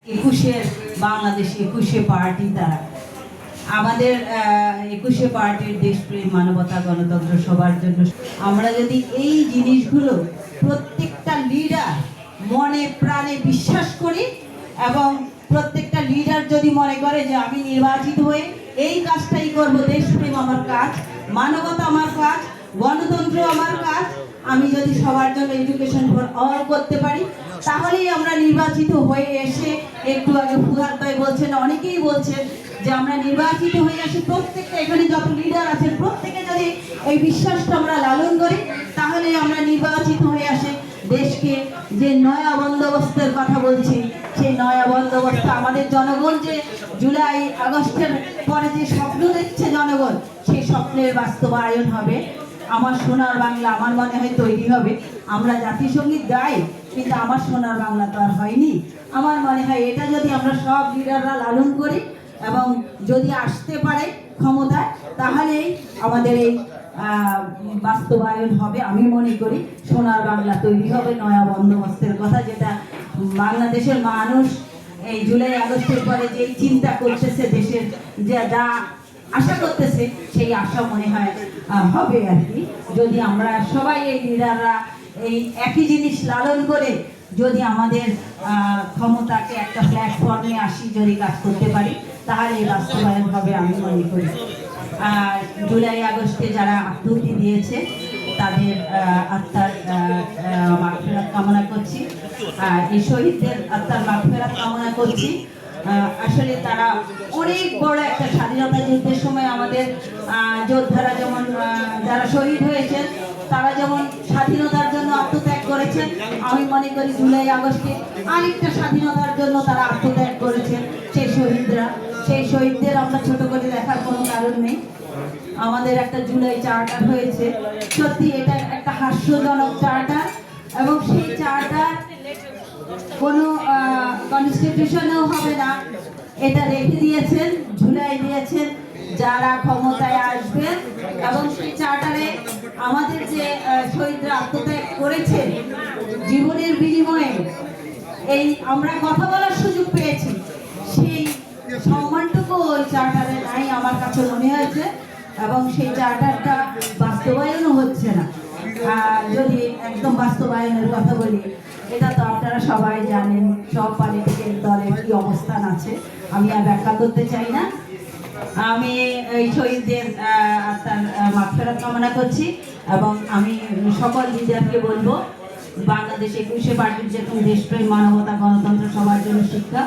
একুশের বাংলাদেশ 21শে পার্টি তারা আমাদের 21শে পার্টির দেশপ্রেম মানবতা গণতন্ত্র সবার জন্য আমরা যদি এই জিনিসগুলো প্রত্যেকটা লিডার মনে প্রাণে বিশ্বাস করি এবং প্রত্যেকটা লিডার যদি মনে করে যে আমি নির্বাচিত হয়ে এই কাজটাই করব, দেশপ্রেম আমার কাজ, মানবতা আমার কাজ, গণতন্ত্র আমার কাজ, আমি যদি সবার জন্য এডুকেশন ফর অল করতে পারি, তাহলেই আমরা নির্বাচিত হয়ে এসে একটু আগে ফুহাদ ভাই বলছেন, অনেকেই বলছেন যে আমরা নির্বাচিত হয়ে আসি, প্রত্যেকটা এখানে যত লিডার আছেন প্রত্যেকে যদি এই বিশ্বাসটা আমরা লালন করি, তাহলে আমরা নির্বাচিত হয়ে আসে দেশকে যে নয়া বন্দোবস্তের কথা বলছি, সেই নয়া বন্দোবস্ত আমাদের জনগণ যে জুলাই আগস্টের পরে যে স্বপ্ন দেখছে জনগণ, সেই স্বপ্নের বাস্তবায়ন হবে। আমার সোনার বাংলা আমার মনে হয় তৈরি হবে। আমরা জাতিসংগীত গাই, কিন্তু আমার সোনার বাংলা তো আর হয়নি। আমার মনে হয় এটা যদি আমরা সব লিডাররা লালন করি এবং যদি আসতে পারে ক্ষমতায়, তাহলেই আমাদের এই বাস্তবায়ন হবে। আমি মনে করি সোনার বাংলা তৈরি হবে, নয়া বন্দোবস্তের কথা, যেটা বাংলাদেশের মানুষ এই জুলাই আগস্টের পরে যেই চিন্তা করতেছে, দেশের যা আশা করতেছে, সেই আশা মনে হয় হবে আর কি। যদি আমরা সবাই এই লিডাররা এই একই জিনিস লালন করে যদি আমাদের ক্ষমতাকে একটা প্ল্যাটফর্মে আসি, যদি কাজ করতে পারি, তাহলে এই বাস্তবায়ন হবে আমি মনে করি। আর জুলাই আগস্টে যারা আত্মহতি দিয়েছে তাদের আত্মার মাগফিরাত কামনা করছি, এই শহীদদের আত্মার মাগফিরাত কামনা করছি। আসলে তারা অনেক বড় একটা স্বাধীনতা যুদ্ধের সময় আমাদের যোদ্ধারা যেমন যারা শহীদ হয়েছেন, তারা যেমন স্বাধীনতার জন্য আত্মত্যাগ করেছেন, আমি মনে করি জুলাই আগস্টে আরেকটা স্বাধীনতার জন্য তারা আত্মত্যাগ করেছেন সেই শহীদদের আমরা ছোট করে দেখার কোনো কারণ নেই। আমাদের একটা জুলাই চার্টার হয়েছে, সত্যি এটা একটা হাস্যজনক চার্টার, এবং সেই চার্টার কোনো কনস্টিটিউশনেও হবে না। এটা রেখে দিয়েছেন, ঝুলাই দিয়েছেন যারা ক্ষমতায় আসবেন, এবং সেই চার্টারে আমাদের যে শহীদরা আত্মত্যাগ করেছেন জীবনের বিনিময়ে, এই আমরা কথা বলার সুযোগ পেয়েছি, সেই সম্মানটুকু ওই চার্টারে নাই আমার কাছে মনে হয়েছে, এবং সেই চার্টারটা বাস্তবায়নও হচ্ছে না। যদি একদম বাস্তবায়নের কথা বলি, এটা তো আপনারা সবাই জানেন, সব পলিটিক্যাল দলের কি অবস্থান আছে, আমি আর ব্যাখ্যা করতে চাই না। আমি এই শহীদদের আত্মার মাগফিরাত কামনা করছি, এবং আমি সকল লিডারকে বলবো বাংলাদেশ 21শে পার্টির যেরকম দেশপ্রেম মানবতা গণতন্ত্র সবার জন্য শিক্ষা,